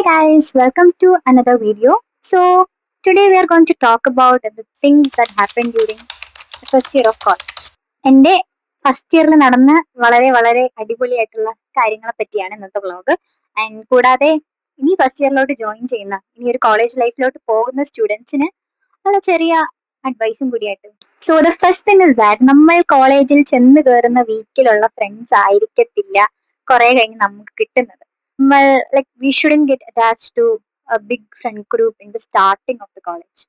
Hi guys, welcome to another video. So today we are going to talk about the things that happened during the first year of college. എൻ്റെ first ഇയറിൽ നടന്ന വളരെ വളരെ അടിപൊളിയായിട്ടുള്ള കാര്യങ്ങളെ പറ്റിയാണ് ഇന്നത്തെ വ്ളോഗ്. ആൻഡ് കൂടാതെ ഇനി ഫസ്റ്റ് ഇയറിലോട്ട് ജോയിൻ ചെയ്യുന്ന ഇനി ഒരു കോളേജ് ലൈഫിലോട്ട് പോകുന്ന സ്റ്റുഡൻസിന് ഉള്ള ചെറിയ അഡ്വൈസും കൂടിയായിട്ട്. So the first thing is that നമ്മൾ കോളേജിൽ ചെന്ന് കയറുന്ന വീക്കിലുള്ള ഫ്രണ്ട്സ് ആയിരിക്കത്തില്ല കുറെ കഴിഞ്ഞ് നമുക്ക് കിട്ടുന്നത്. Like we shouldn't get attached to a big friend group in the starting of the college.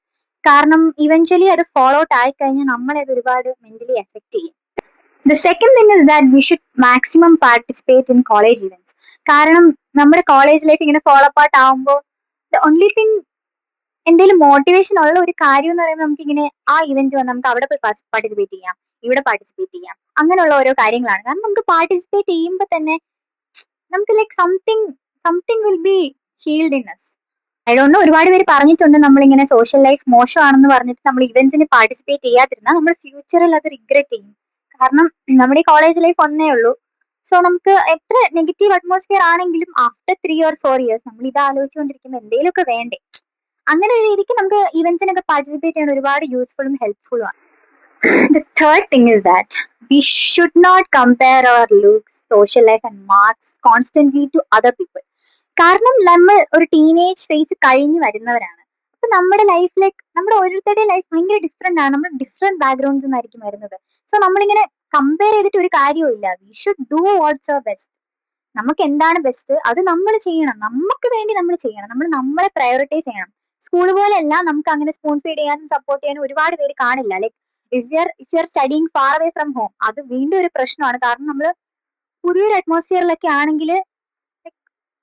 കാരണം ഇവൻച്വലി അത് ഫോളോ ഔട്ട് ആയി കഴിഞ്ഞാൽ നമ്മളെ അത് ഒരുപാട് മെന്റലി എഫക്ട് ചെയ്യും. The second thing is that we should maximum participate in college events. കാരണം നമ്മുടെ കോളേജ് ലൈഫ് ഇങ്ങനെ ഫോളോ അപ്പാർട്ട് ആവുമ്പോൾ ദ ഓൺലി തിങ് എന്തെങ്കിലും മോട്ടിവേഷൻ ഉള്ള ഒരു കാര്യം എന്ന് പറയുമ്പോൾ നമുക്ക് ഇങ്ങനെ ആ ഇവന്റ് വന്ന് നമുക്ക് അവിടെ പോയി പാർട്ടിസിപ്പേറ്റ് ചെയ്യാം, ഇവിടെ പാർട്ടിസിപ്പേറ്റ് ചെയ്യാം, അങ്ങനെയുള്ള ഓരോ കാര്യങ്ങളാണ്. കാരണം നമുക്ക് പാർട്ടിസിപ്പേറ്റ് ചെയ്യുമ്പോൾ തന്നെ നമുക്ക് like something will be healed in us. I don't know, ഒരുപാട് പേര് പറഞ്ഞിട്ടുണ്ട് നമ്മളിങ്ങനെ സോഷ്യൽ ലൈഫ് മോശമാണെന്ന് പറഞ്ഞിട്ട് നമ്മൾ ഇവന്റ്സിന് പാർട്ടിസിപ്പേറ്റ് ചെയ്യാതിരുന്നാൽ നമ്മൾ ഫ്യൂച്ചറിൽ അത് റിഗ്രറ്റ് ചെയ്യും. കാരണം നമ്മുടെ ഈ കോളേജ് ലൈഫ് ഒന്നേ ഉള്ളൂ. സോ നമുക്ക് എത്ര നെഗറ്റീവ് അറ്റ്മോസ്ഫിയർ ആണെങ്കിലും ആഫ്റ്റർ 3 or 4 years നമ്മൾ ഇത് ആലോചിച്ചുകൊണ്ടിരിക്കുമ്പോൾ എന്തെങ്കിലുമൊക്കെ വേണ്ടേ. അങ്ങനെ ഒരു രീതിക്ക് നമുക്ക് ഇവന്റ്സിനൊക്കെ പാർട്ടിസിപ്പേറ്റ് ചെയ്യാൻ ഒരുപാട് യൂസ്ഫുള്ളും ഹെൽപ്ഫുള്ളും ആണ്. The third thing is that we should not compare our looks, social life and marks constantly to other people. കാരണം നമ്മൾ ഒരു ടീനേജ് ഫേസ് കഴിഞ്ഞ് വരുന്നവരാണ്. അപ്പൊ നമ്മുടെ ലൈഫിലേക്ക് നമ്മുടെ ഓരോരുത്തരുടെ ലൈഫ് ഭയങ്കര ഡിഫറെന്റ് ആണ്. നമ്മൾ ഡിഫറെന്റ് ബാക്ക്ഗ്രൗണ്ട്സ് നിന്നായിരിക്കും വരുന്നത്. സോ നമ്മളിങ്ങനെ കമ്പയർ ചെയ്തിട്ട് ഒരു കാര്യവും ഇല്ല. We should do what's our best. നമുക്ക് എന്താണ് ബെസ്റ്റ് അത് നമ്മൾ ചെയ്യണം. നമുക്ക് വേണ്ടി നമ്മൾ ചെയ്യണം. നമ്മൾ നമ്മളെ പ്രയോറിറ്റൈസ് ചെയ്യണം. സ്കൂൾ പോലെയല്ല നമുക്ക് അങ്ങനെ സ്പൂൺ ഫീഡ് ചെയ്യാനും സപ്പോർട്ട് ചെയ്യാനും ഒരുപാട് പേര് കാണില്ല. Like if you are studying far away from home, അത് വീണ്ടും ഒരു പ്രശ്നമാണ്. കാരണം നമ്മൾ പുതിയൊരു അറ്റ്മോസ്ഫിയറിലൊക്കെ ആണെങ്കിൽ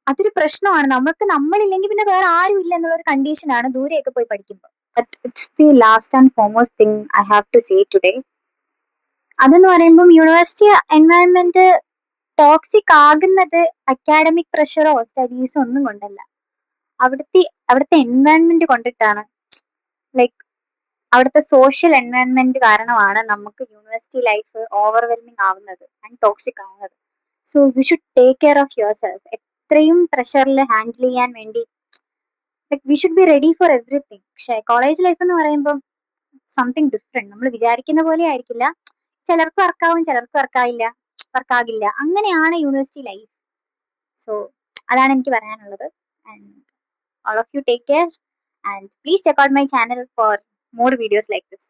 അതൊരു പ്രശ്നമാണ്. നമ്മളില്ലെങ്കിൽ പിന്നെ വേറെ ആരും ഇല്ല എന്നുള്ളൊരു കണ്ടീഷനാണ് ദൂരെയൊക്കെ പോയി പഠിക്കുമ്പോൾ. It's the last and foremost thing I have to say today. അതെന്ന് പറയുമ്പം യൂണിവേഴ്സിറ്റി എൻവയൺമെന്റ് ടോക്സിക് ആകുന്നത് അക്കാഡമിക് പ്രഷറോ സ്റ്റഡീസോ ഒന്നും കൊണ്ടല്ല. അവിടുത്തെ എൻവയൺമെന്റ് കൊണ്ടിട്ടാണ്. ലൈക്ക് അവിടുത്തെ സോഷ്യൽ എൻവയൺമെന്റ് കാരണമാണ് നമുക്ക് യൂണിവേഴ്സിറ്റി ലൈഫ് ഓവർവെൽമിങ് ആവുന്നത് ആൻഡ് ടോക്സിക് ആവുന്നത്. So you should take care of yourself. എത്രയും പ്രഷറിൽ ഹാൻഡിൽ ചെയ്യാൻ വേണ്ടി like we should be ready for everything. പക്ഷെ കോളേജ് ലൈഫ് എന്ന് പറയുമ്പോൾ സംതിങ് ഡിഫറെന്റ്. നമ്മൾ വിചാരിക്കുന്ന പോലെ ആയിരിക്കില്ല. ചിലർക്ക് വർക്കാവും, ചിലർക്ക് വർക്കാകില്ല. അങ്ങനെയാണ് യൂണിവേഴ്സിറ്റി ലൈഫ്. സോ അതാണ് എനിക്ക് പറയാനുള്ളത്. And all of you take care and please check out my channel for more videos like this.